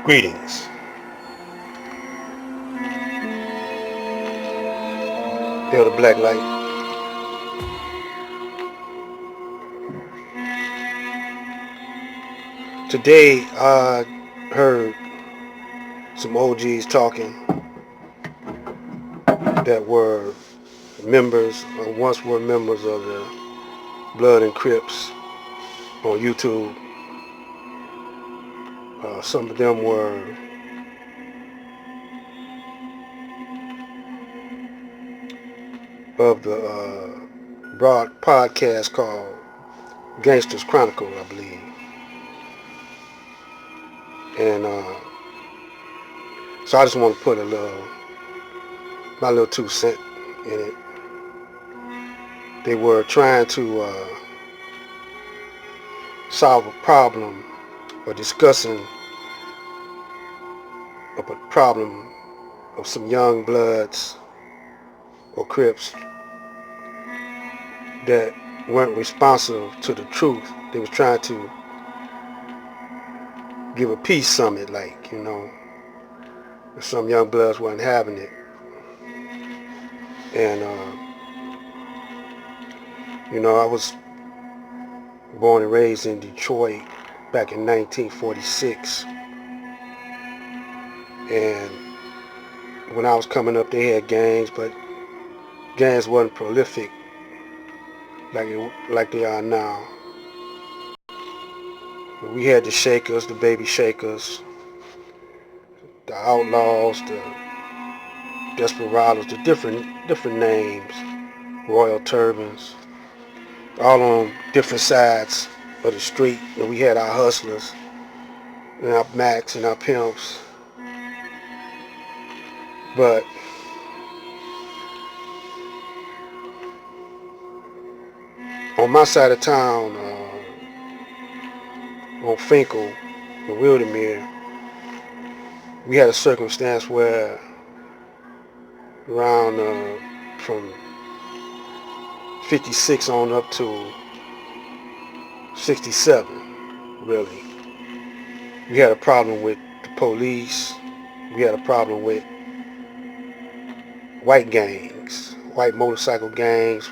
Greetings. Hail the black light. Today I heard some OGs talking that were members, or once were members of the Blood and Crips on YouTube. Some of them were of the broad podcast called GANGSTERS Chronicles, I believe. And so I just want to put my little 2 cents in it. They were trying to solve a problem or discussing a problem of some young bloods or Crips that weren't responsive to the truth. They was trying to give a peace summit, some young bloods wasn't having it. And I was born and raised in Detroit back in 1946, and when I was coming up, they had gangs, but gangs wasn't prolific like they are now. We had the Shakers, the Baby Shakers, the Outlaws, the Desperados, the different names, Royal Turbans, all on different sides of the street. And we had our hustlers and our Macs and our pimps. But on my side of town, on Finkel, in Wildermere, we had a circumstance where around from 56 on up to 67, really. We had a problem with the police. We had a problem with white gangs, white motorcycle gangs,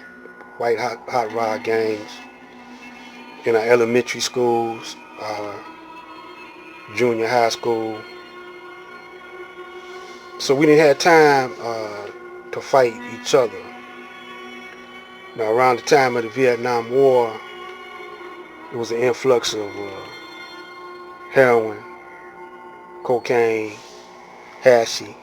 white hot rod gangs in our elementary schools, our junior high school. So we didn't have time to fight each other. Now, around the time of the Vietnam War, there was an influx of heroin, cocaine, hashy,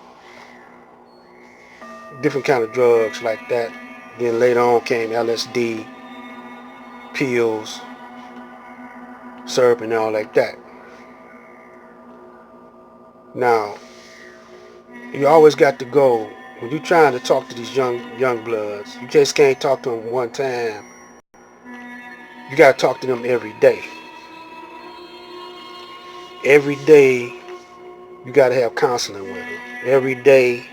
different kind of drugs like that. Then later on came LSD, pills, syrup, and all like that. Now, you always got to go when you're trying to talk to these young bloods. You just can't talk to them one time. You got to talk to them every day. Every day, you got to have counseling with them. Every day,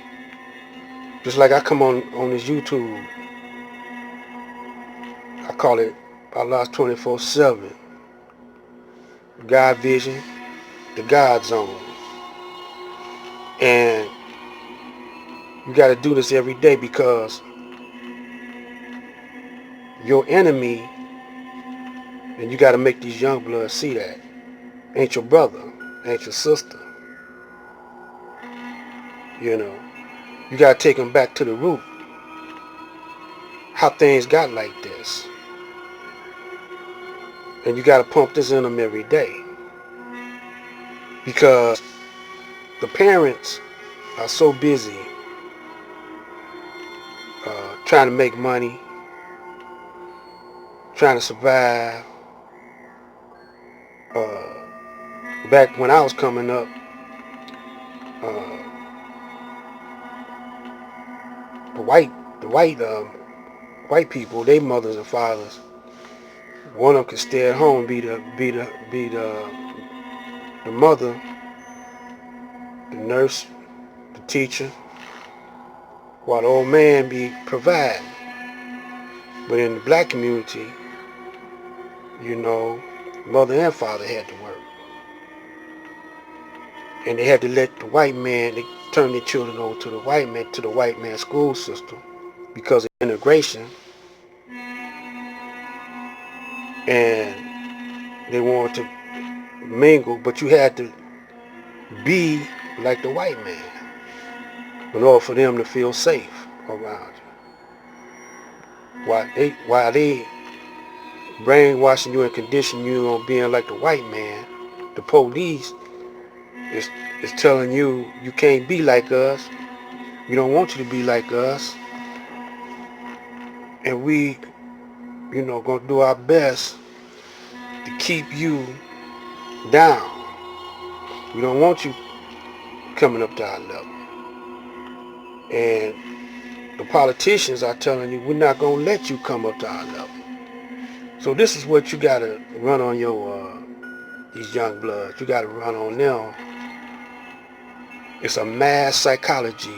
just like I come on this YouTube, I call it Allah's 24/7. God Vision, the God Zone. And you got to do this every day because your enemy, and you got to make these young bloods see that, ain't your brother, ain't your sister. You got to take them back to the root. How things got like this. And you got to pump this in them every day. Because the parents are so busy trying to make money, trying to survive. Back when I was coming up, the white people, their mothers and fathers, one of them could stay at home, be the mother, the nurse, the teacher, while the old man be providing. But in the black community, mother and father had to work. and they had to let the white man, they turned their children over to the white man school system because of integration, and they wanted to mingle, but you had to be like the white man in order for them to feel safe around you. While they brainwashing you and conditioning you on being like the white man, the police is telling you you can't be like us. We don't want you to be like us, and we, gonna do our best to keep you down. We don't want you coming up to our level. And the politicians are telling you we're not gonna let you come up to our level. So this is what you gotta run on your these young bloods. You gotta run on them. It's a mass psychology,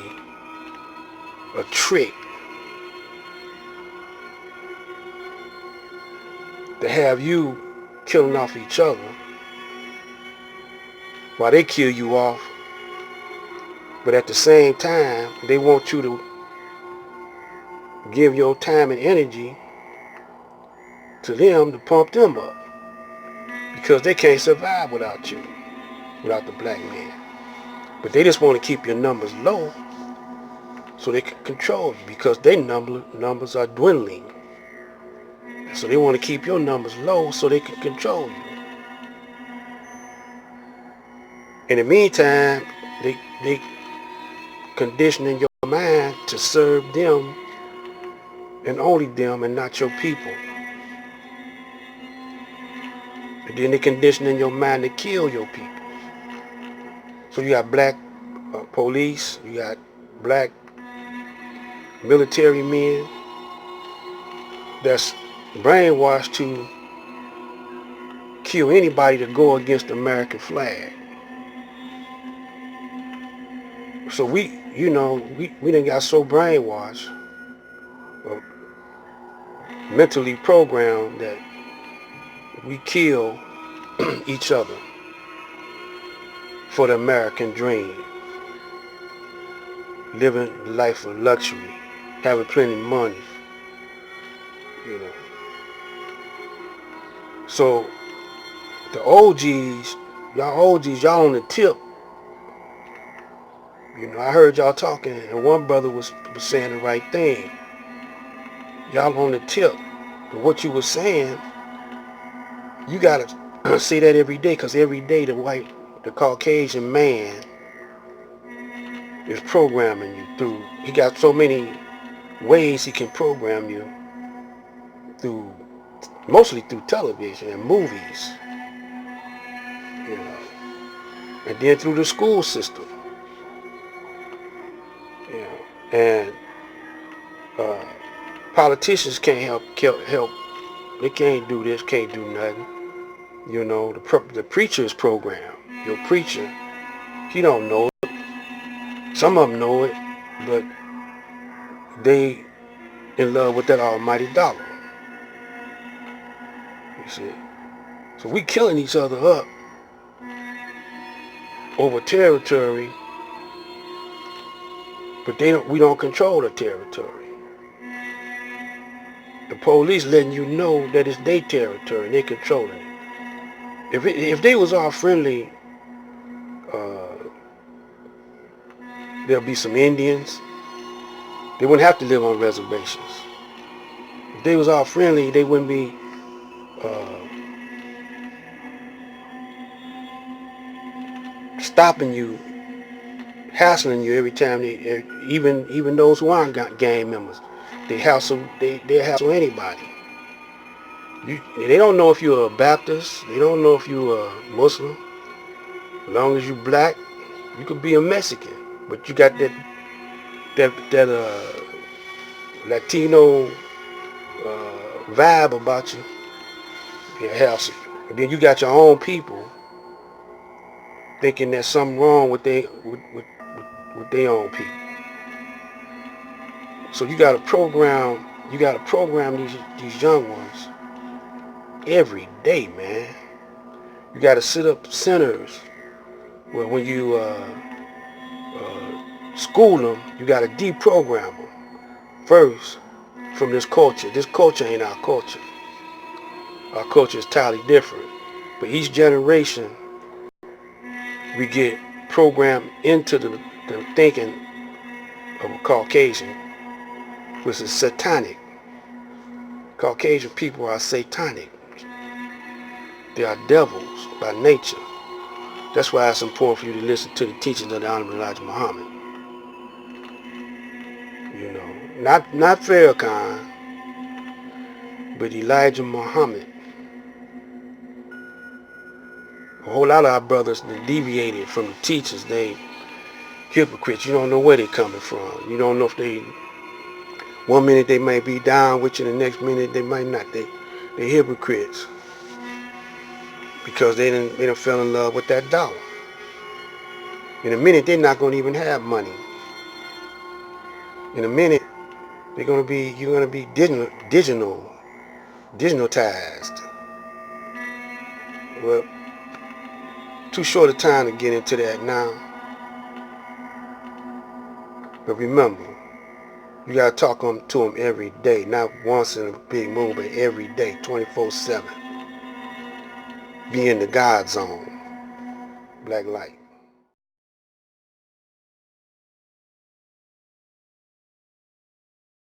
a trick to have you killing off each other while they kill you off. But at the same time, they want you to give your time and energy to them to pump them up because they can't survive without you, without the black man. But they just want to keep your numbers low so they can control you because their numbers are dwindling. So they want to keep your numbers low so they can control you. In the meantime, they conditioning your mind to serve them and only them and not your people. And then they conditioning your mind to kill your people. So you got black police, you got black military men that's brainwashed to kill anybody to go against the American flag. So we done got so brainwashed, mentally programmed that we kill each other for the American dream. Living a life of luxury, having plenty of money, So the OGs, y'all on the tip. I heard y'all talking, and one brother was saying the right thing. Y'all on the tip. But what you were saying, you gotta say that every day, because every day the Caucasian man is programming you through. He got so many ways he can program you mostly through television and movies, and then through the school system, and politicians can't help. They can't do this, can't do nothing. The preacher is programmed. Your preacher, he don't know it. Some of them know it, but they in love with that almighty dollar. You see? So we killing each other up over territory, but we don't control the territory. The police letting you know that it's their territory and they're controlling it. If they was all friendly, there'll be some Indians. They wouldn't have to live on reservations. If they was all friendly, they wouldn't be stopping you, hassling you every time. Even those who aren't gang members, they hassle anybody. They don't know if you're a Baptist. They don't know if you're a Muslim. As long as you black, you could be a Mexican, but you got that Latino vibe about you. They hassle you. And then you got your own people thinking there's something wrong with their own people. So you gotta program these young ones every day, man. You gotta set up centers Well, when you school them, you got to deprogram them first from this culture. This culture ain't our culture. Our culture is entirely different. But each generation, we get programmed into the thinking of a Caucasian, which is satanic. Caucasian people are satanic. They are devils by nature. That's why it's important for you to listen to the teachings of the Honorable Elijah Muhammad. You know, not Farrakhan, but Elijah Muhammad. A whole lot of our brothers that deviated from the teachers, they hypocrites. You don't know where they're coming from. You don't know if they, one minute they might be down with you, the next minute they might not. They're hypocrites because they done fell in love with that dollar. In a minute, they're not going to even have money. In a minute, you're going to be digital-tized. Well, too short a time to get into that now. But remember, you got to talk to them every day, not once in a big moon, but every day, 24/7. Be in the God zone. Black light.